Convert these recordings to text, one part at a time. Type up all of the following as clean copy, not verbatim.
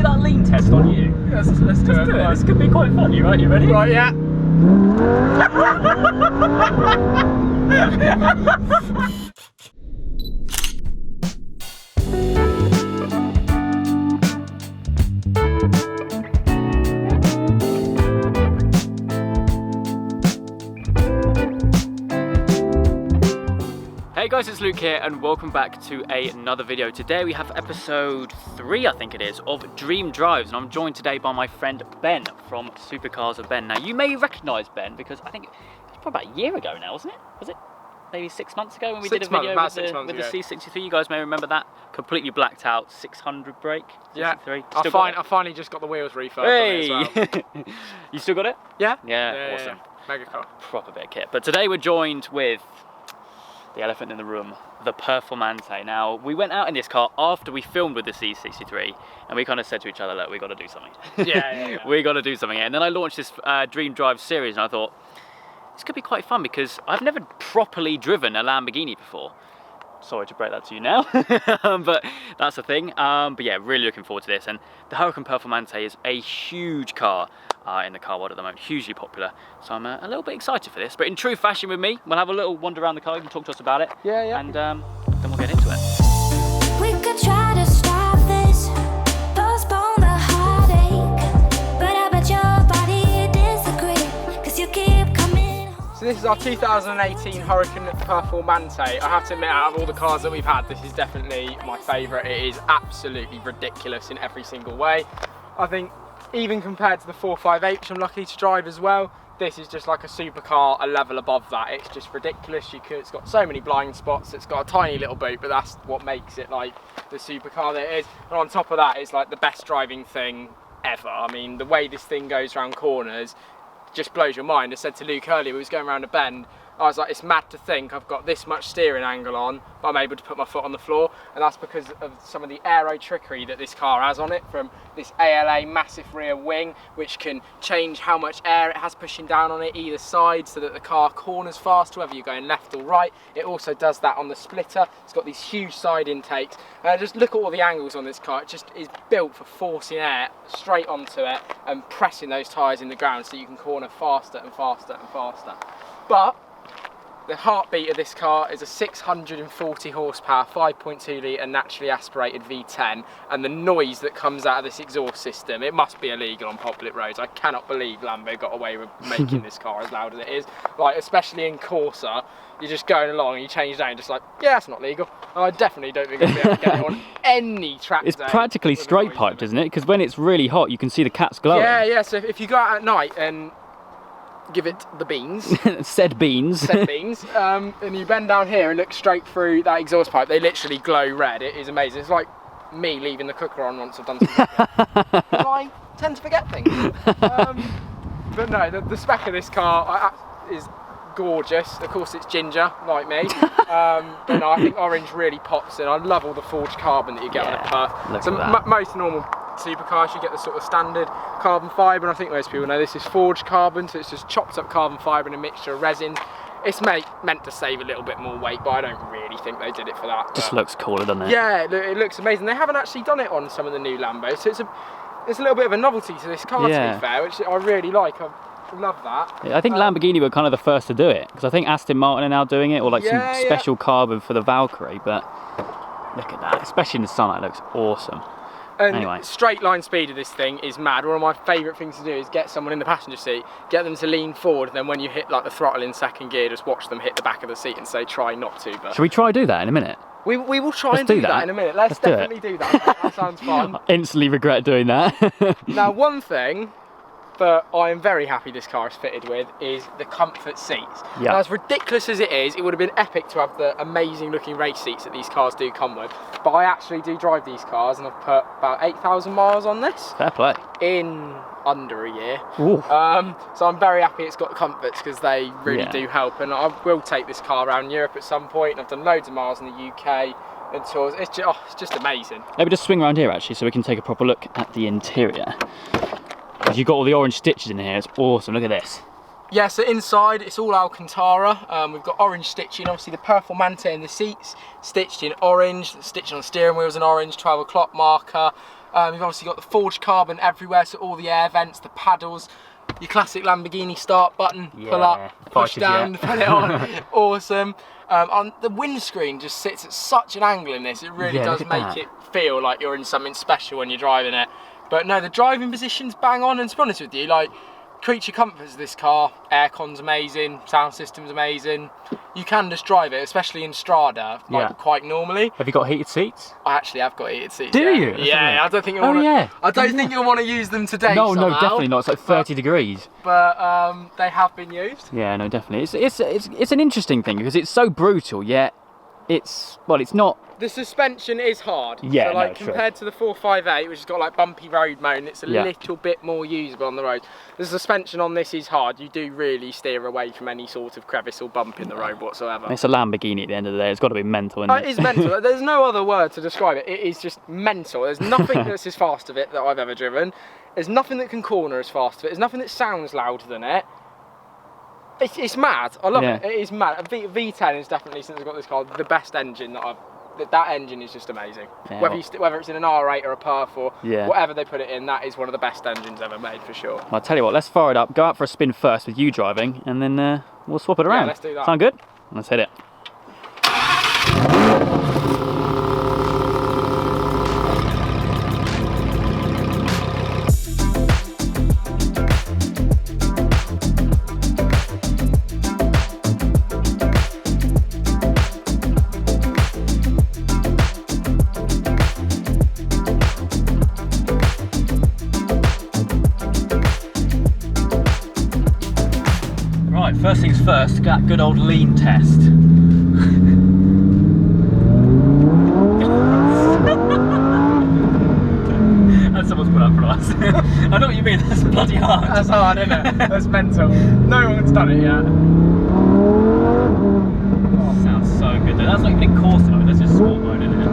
that lean test on you? Let's do it. Right. This could be quite fun. You ready? Right, yeah. Hey guys, it's Luke here and welcome back to another video. Today we have episode 3, I think it is, of Dream Drives, and I'm joined today by my friend Ben from Supercars of Ben. Now you may recognise Ben because I think it's probably about a year ago now, wasn't it? Was it maybe 6 months ago when we did a video with the C63? You guys may remember that. Completely blacked out 600 brake. Yeah, I finally just got the wheels refurbed on it as well. You still got it? Yeah. Yeah, awesome. Yeah. Mega car. Proper bit of kit. But today we're joined with the elephant in the room, the Performante. Now, we went out in this car after we filmed with the C63, and we kind of said to each other, look, we got to do something. Yeah. We got to do something. And then I launched this Dream Drive series, and I thought, this could be quite fun because I've never properly driven a Lamborghini before. Sorry to break that to you now, but that's the thing. But yeah, really looking forward to this. And the Huracan Performante is a huge car in the car world at the moment, hugely popular. So I'm a little bit excited for this. But in true fashion with me, we'll have a little wander around the car. You can talk to us about it. Yeah. And then we'll get into it. We could try to stop this, postpone the heartache, but I bet your body disagree, cause you keep coming home. So this is our 2018 Huracan Performante. I have to admit, out of all the cars that we've had, this is definitely my favourite. It is absolutely ridiculous in every single way. I think even compared to the 458, which I'm lucky to drive as well, this is just like a supercar, a level above that. It's just ridiculous. It's got so many blind spots. It's got a tiny little boot, but that's what makes it like the supercar that it is. And on top of that, it's like the best driving thing ever. I mean, the way this thing goes around corners just blows your mind. I said to Luke earlier, we was going around a bend, I was like, it's mad to think I've got this much steering angle on, but I'm able to put my foot on the floor, and that's because of some of the aero trickery that this car has on it, from this ALA massive rear wing, which can change how much air it has pushing down on it either side so that the car corners fast, whether you're going left or right. It also does that on the splitter. It's got these huge side intakes. Just look at all the angles on this car. It just is built for forcing air straight onto it and pressing those tyres in the ground so you can corner faster and faster and faster. But the heartbeat of this car is a 640 horsepower, 5.2 litre naturally aspirated V10, and the noise that comes out of this exhaust system, it must be illegal on public roads. I cannot believe Lambo got away with making this car as loud as it is. Like, especially in Corsa, you're just going along and you change down, just like, yeah, that's not legal. I definitely don't think I'll be able to get it on any track day. It's practically straight piped, isn't it? Because when it's really hot, you can see the cats glowing. Yeah, so if you go out at night and give it the beans. Said beans. And you bend down here and look straight through that exhaust pipe, they literally glow red. It is amazing. It's like me leaving the cooker on once I've done some cooking. I tend to forget things. But no, the spec of this car is gorgeous. Of course it's ginger, like me. But no, I think orange really pops in. I love all the forged carbon that you get on a Perf. So most normal supercars, you get the sort of standard carbon fibre, and I think most people know this is forged carbon, so it's just chopped up carbon fibre and a mixture of resin. It's meant to save a little bit more weight, but I don't really think they did it for that. Just looks cooler, doesn't it? Yeah, it looks amazing. They haven't actually done it on some of the new Lambos, so it's a little bit of a novelty to this car, to be fair, which I really like. I love that. Yeah, I think Lamborghini were kind of the first to do it, because I think Aston Martin are now doing it, or like some special carbon for the Valkyrie, but look at that, especially in the sunlight, it looks awesome. And anyway, straight line speed of this thing is mad. One of my favourite things to do is get someone in the passenger seat, get them to lean forward, and then when you hit like the throttle in second gear, just watch them hit the back of the seat and say try not to. But should we try do that in a minute? We will try and do that in a minute. Let's definitely do that. That sounds fun. I instantly regret doing that. Now, one thing that I am very happy this car is fitted with is the comfort seats. Yeah. Now, as ridiculous as it is, it would have been epic to have the amazing looking race seats that these cars do come with. But I actually do drive these cars, and I've put about 8,000 miles on this. Fair play. In under a year. So I'm very happy it's got comforts, because they really do help, and I will take this car around Europe at some point. I've done loads of miles in the UK and tours. It's just amazing. Maybe just swing around here actually so we can take a proper look at the interior. Because you've got all the orange stitches in here, it's awesome, look at this. Yeah, so inside it's all Alcantara. We've got orange stitching, obviously the Performante in the seats, stitched in orange, stitching on the steering wheels in orange, 12 o'clock marker. You've obviously got the forged carbon everywhere, so all the air vents, the paddles, your classic Lamborghini start button, pull up, push down, put it on. Awesome. On the windscreen just sits at such an angle in this, it really does make it feel like you're in something special when you're driving it. But no, the driving position's bang on, and to be honest with you, like, creature comforts of this car, aircon's amazing, sound system's amazing. You can just drive it, especially in Strada, like quite normally. Have you got heated seats? I actually have got heated seats. Do you? Yeah, I don't think you'll want to. I don't think you'll want to use them today. No, somehow, no, definitely not. It's like 30 degrees. But they have been used. Yeah, no, definitely. It's an interesting thing because it's so brutal, yet it's not. The suspension is hard. Yeah, so like compared to the 458, which has got like bumpy road mode, and it's a little bit more usable on the road. The suspension on this is hard. You do really steer away from any sort of crevice or bump in the road whatsoever. It's a Lamborghini at the end of the day. It's got to be mental, isn't it? It is mental. There's no other word to describe it. It is just mental. There's nothing that's as fast of it that I've ever driven. There's nothing that can corner as fast of it. There's nothing that sounds louder than it. It's mad. I love it. It is mad. V10 is definitely, since I've got this car, the best engine that I've. That engine is just amazing. Yeah, whether it's in an R8 or a Perf or whatever they put it in, that is one of the best engines ever made for sure. I'll tell you what, let's fire it up, go out for a spin first with you driving, and then we'll swap it around. Yeah, let's do that. Sound good? Let's hit it. Right, first things first, got good old lean test. That's someone's put up for us. I know what you mean, that's bloody hard. That's hard, isn't it? That's mental. No one's done it yet. Oh, sounds so good though. That's not even in course mode, that's just sport mode, isn't it?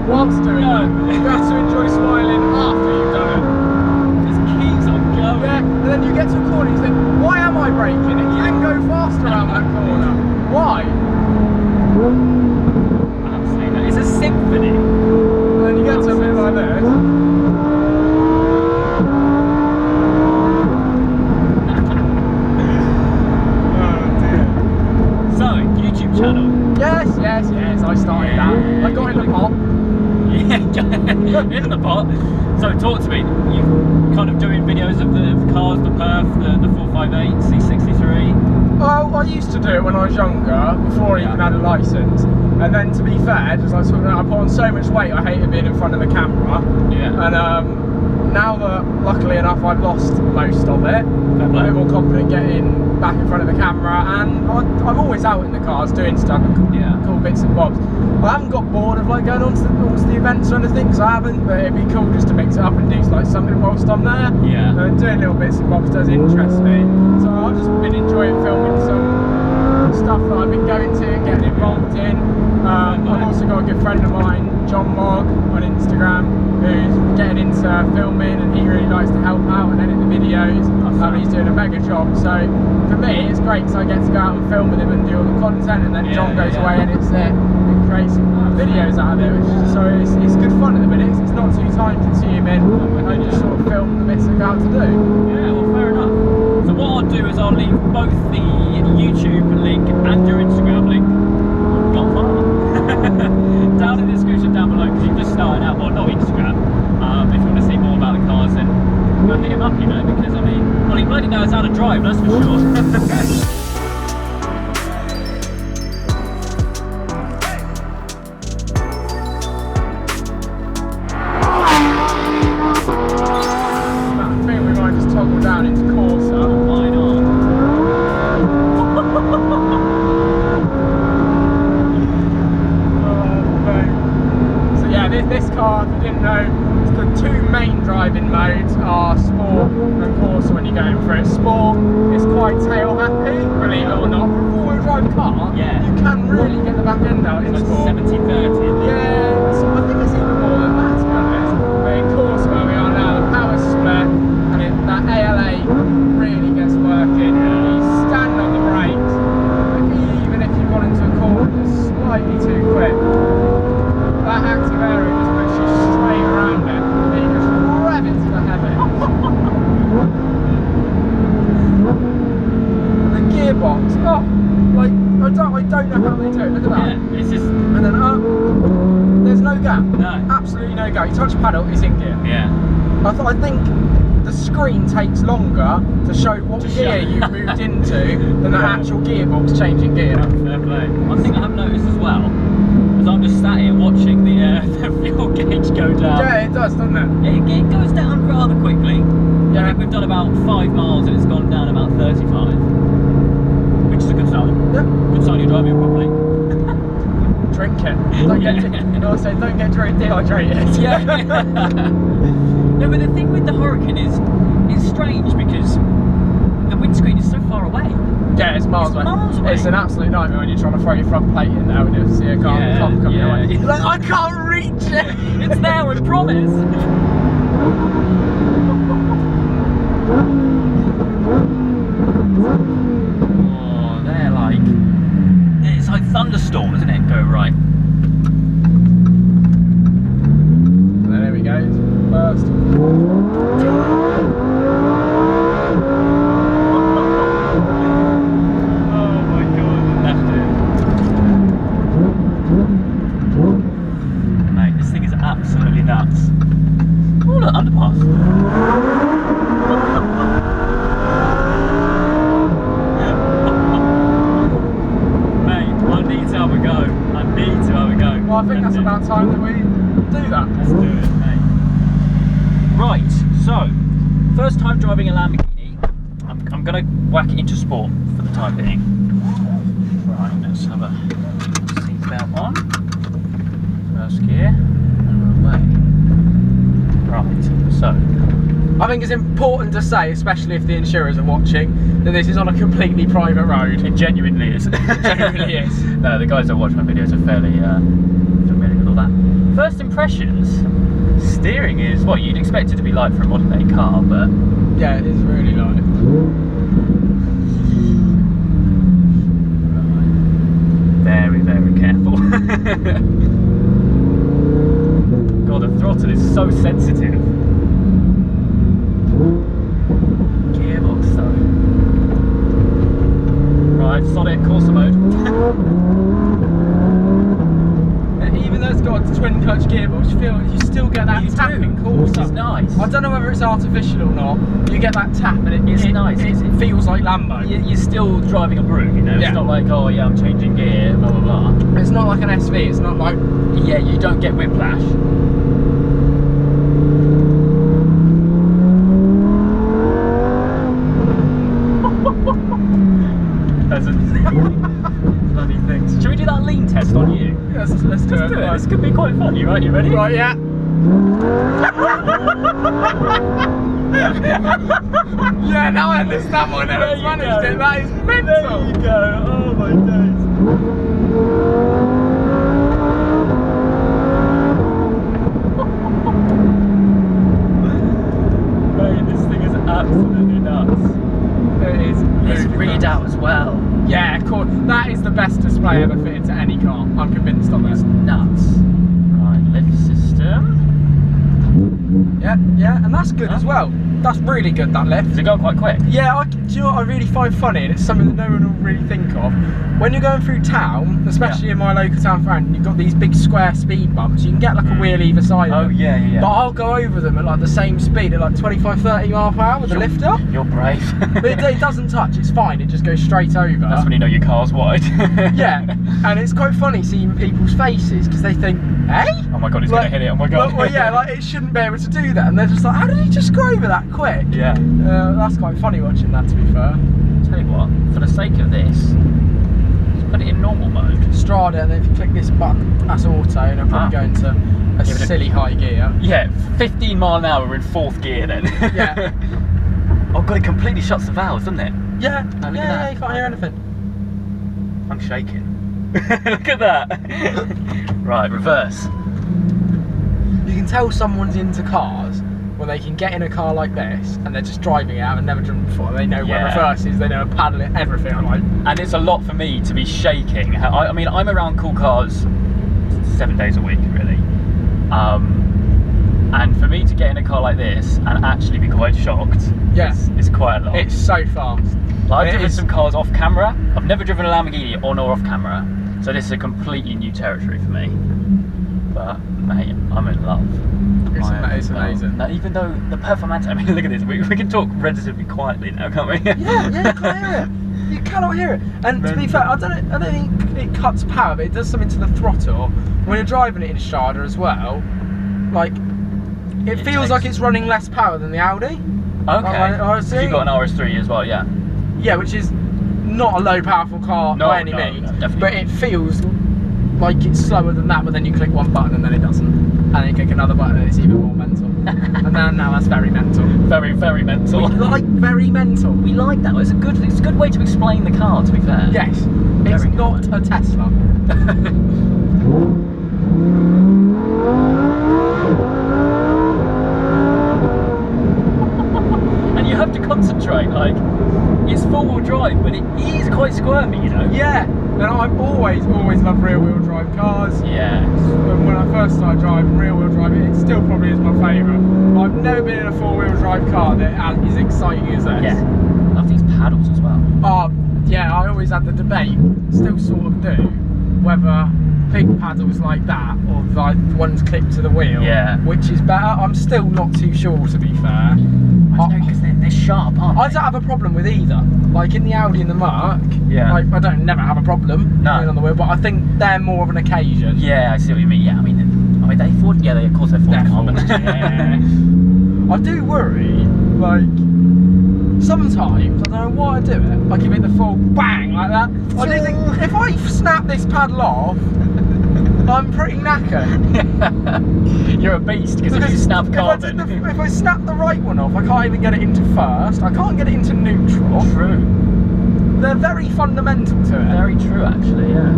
Whilst doing it, you have to enjoy smiling after you've done it. Just keeps on going. Yeah, and then you get to a corner and you think, why am I braking? It can go faster around that corner. Why? Absolutely. It's a symphony. And then you get to a bit like this. Oh dear. So, YouTube channel. Yes, I started that. I got in the pot. Yeah, in the pot. So talk to me, you're kind of doing videos of the cars, the Perf, the 458, C63? Well, I used to do it when I was younger, before I even had a licence. And then to be fair, just like talking about, I put on so much weight, I hated being in front of the camera. Yeah. And now that, luckily enough, I've lost most of it, I'm a bit more confident getting back in front of the camera, and I'm always out in the cars doing stuff, cool bits and bobs. I haven't got bored of like going on to the events or anything, because I haven't, but it'd be cool just to mix it up and do like something whilst I'm there. Yeah. And doing little bits and bobs does interest me. So I've just been enjoying filming some stuff that I've been going to and getting involved in. I've also got a good friend of mine, John Mogg, on Instagram, who's getting into filming, and he really likes to help out and edit the videos. He's doing a mega job, so for me it's great because I get to go out and film with him and do all the content, and then John goes away and edits it and creates videos out of it, so it's good fun at the minute. It's not too time consuming. I just sort of film the bits I go out to do. Yeah, well, fair enough. So what I'll do is I'll leave both the YouTube link and your Instagram link down in the description down below, because you've just started out, well, not Instagram. If you want to see more about the cars, then go and hit him up, you know, because I mean, well, he bloody knows how to drive, that's for sure. Down into Corsa. Why not? So yeah, this car, if you didn't know, the two main driving modes are Sport and Corsa when you're going for it. Sport don't know how they do it. Look at that. Yeah, it's just. And then up. There's no gap. No. Absolutely no gap. You touch pedal, it's in gear. Yeah. I think the screen takes longer to show what gear you moved into than the actual gearbox changing gear. Fair play. One thing I have noticed as well is I'm just sat here watching the fuel gauge go down. Yeah, it does, doesn't it? It goes down rather quickly. Yeah. I think we've done about 5 miles and it's gone down about 35, which is a good sign. Yep. Good sign you're driving properly. Drink it. Don't get dehydrated. Yeah. No, but the thing with the Huracan is strange because the windscreen is so far away. Yeah, it's miles away. Miles away. It's an absolute nightmare when you're trying to throw your front plate in there and you see a car coming away. You're like, I can't reach it. It's there, I promise. Oh, they're like, it's like thunderstorm, isn't it? Go right. There we go. First. Mate, this thing is absolutely nuts. Oh, look, underpass. Mate, I need to have a go. I need to have a go. Well, I think that's about time that we do that. Let's do it, mate. Right, so, first time driving a Lamborghini. I'm going to whack it into sport for the time being. Right, let's have a seatbelt on. First gear, and we're away. Right, so. I think it's important to say, especially if the insurers are watching, that this is on a completely private road. It genuinely is. It genuinely is. No, the guys that watch my videos are fairly familiar with all that. First impressions, steering is what you'd expect it to be like for a modern day car, but Yeah, it is really light. very, very careful. God, the throttle is so sensitive. Gearbox though. Right, solid Corsa mode. Even though it's got a twin clutch gearbox, you still get that tap in Corsa. Which is nice. I don't know whether it's artificial or not. You get that tap and It's nice. It feels like Lambo. You're still driving a broom, you know? Yeah. It's not like, oh yeah, I'm changing gear, blah blah blah. It's not like an SV. It's not like Yeah, you don't get whiplash. Bloody things. Should we do that lean test on you? Yes, let's do it. Right. This could be quite fun. You right? You ready? Right, yeah. Yeah, now I understand why no There one's you managed go. it. That is mental. There you go. Oh my days. Mate, this thing is absolutely nuts. It is. This ludicrous. readout as well. Yeah, of course. That is the best display ever fitted to any car. I'm convinced of it. Nuts. Right, lift system. Yeah, and that's good as well. That's really good, that lift. Does it go quite quick? Yeah, do you know what I really find funny, and it's something that no one will really think of? When you're going through town, especially in my local town friend, you've got these big square speed bumps, you can get like a wheel either side of them. yeah. But I'll go over them at like the same speed, at like 25-30 mile per hour with the lift up. You're brave. But it doesn't touch, it's fine, it just goes straight over. That's when you know your car's wide. Yeah, and it's quite funny seeing people's faces, because they think, hey? Oh my god, he's gonna hit it, oh my god. Well, yeah, like it shouldn't be able to do that, and they're just like, how did he just go over that quick? Yeah. That's quite funny watching that, to be fair. Tell you what, for the sake of this, let's put it in normal mode. Strada, and then if you click this button, that's auto, and it'll probably go into a silly high gear. Yeah, 15 mile an hour, we're in 4th gear then. Yeah. Oh god, it completely shuts the valves, doesn't it? Yeah, Oh, look at yeah, that. you can't hear anything. I'm shaking. Look at that. Right, reverse. You can tell someone's into cars when they can get in a car like this and they're just driving it out and never driven before. They know where reverse is, they know paddle it, everything. I'm like, And it's a lot for me to be shaking. I mean, I'm around cool cars 7 days a week, really. And for me to get in a car like this and actually be quite shocked Yeah. is quite a lot. it's so fast. Like, I've driven some cars off camera. I've never driven a Lamborghini on or off camera, so this is a completely new territory for me. But mate, I'm in love. It's amazing. Now, even though the Performante, I mean, look at this. We can talk relatively quietly now, can't we? Yeah, you can't hear it. You cannot hear it. And to be fair, I don't think it cuts power, but it does something to the throttle when you're driving it in Strada as well. Like, it feels like it's running less power than the Audi. Okay. So you've got an RS3 as well, yeah. Yeah, which is not a low powerful car by any means, but it feels like it's slower than that. But then you click one button and then it doesn't, and then you click another button and it's even more mental. And now that's very mental. Very, very mental. We like very mental. We like that. It's a good way to explain the car, to be fair. Yes, it's not a Tesla. And you have to concentrate, like, it's four-wheel drive, but it is quite squirmy, you know? Yeah, and I've always loved rear-wheel drive cars. Yeah. When I first started driving rear-wheel drive, it still probably is my favourite. I've never been in a four-wheel drive car that is exciting as this. Yeah. Love these paddles as well. Yeah, I always had the debate, still sort of do, whether big paddles like that or like ones clipped to the wheel, which is better. I'm still not too sure, to be fair. Because they're sharp, aren't they? I don't have a problem with either. Like in the Audi and the Merc, yeah. Like, I never have a problem being on the wheel, but I think they're more of an occasion. Yeah, I see what you mean. Yeah, I mean they forged. Yeah, of course they're forged carbon. Yeah. I do worry, like sometimes I don't know why I do it. I give it the full bang like that. I do think if I snap this paddle off, I'm pretty knackered. You're a beast because if you snap carbon. If I snap the right one off, I can't even get it into first. I can't get it into neutral. True. They're very fundamental to it. Very true, actually. Yeah.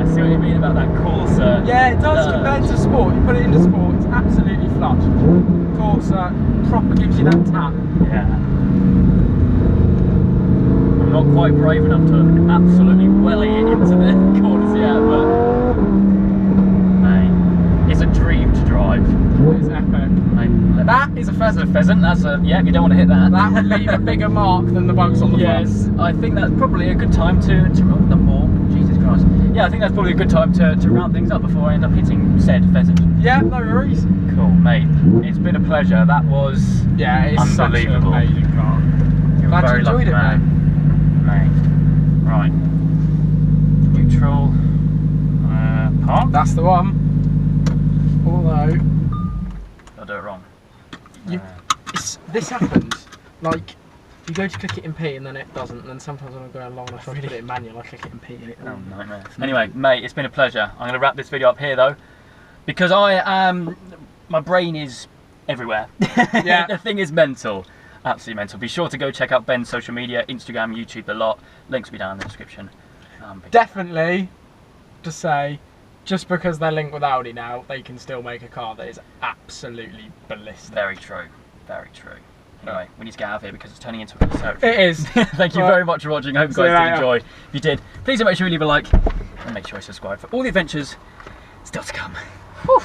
I see what you mean about that Corsa. Yeah, it does compared to sport. You put it into sport, it's absolutely flush. Corsa proper gives you that tap. Yeah. I'm not quite brave enough to absolutely welly it into the corners yet, but mate, it's a dream to drive. It's epic. Mate, that is a pheasant. That's a yeah. You don't want to hit that. That would leave a bigger mark than the bugs on the front. Yes, I think that's probably a good time to the more. Jesus Christ. Yeah, I think that's probably a good time to round things up before I end up hitting said pheasant. Yeah, no worries. Cool, mate. It's been a pleasure. That was it's unbelievable. Such an amazing car. You're very enjoyed lucky, it, mate. Right. Neutral. Park. That's the one. Although I'll do it wrong. This happens. Like you go to click it in P and then it doesn't, and then sometimes when I'm going along and I try to put it in manual, I click it in P and it nightmare. Anyway, mate, it's been a pleasure. I'm going to wrap this video up here though, because my brain is everywhere. Yeah. The thing is mental. Absolutely mental. Be sure to go check out Ben's social media, Instagram, YouTube, the lot. Links will be down in the description. Definitely, to say, just because they're linked with Audi now, they can still make a car that is absolutely ballistic. Very true. Very true. Anyway, we need to get out of here because it's turning into a research. It is. Thank you very much for watching. I hope you guys did enjoy. If you did, please do make sure you leave a like and make sure you subscribe for all the adventures still to come. Whew.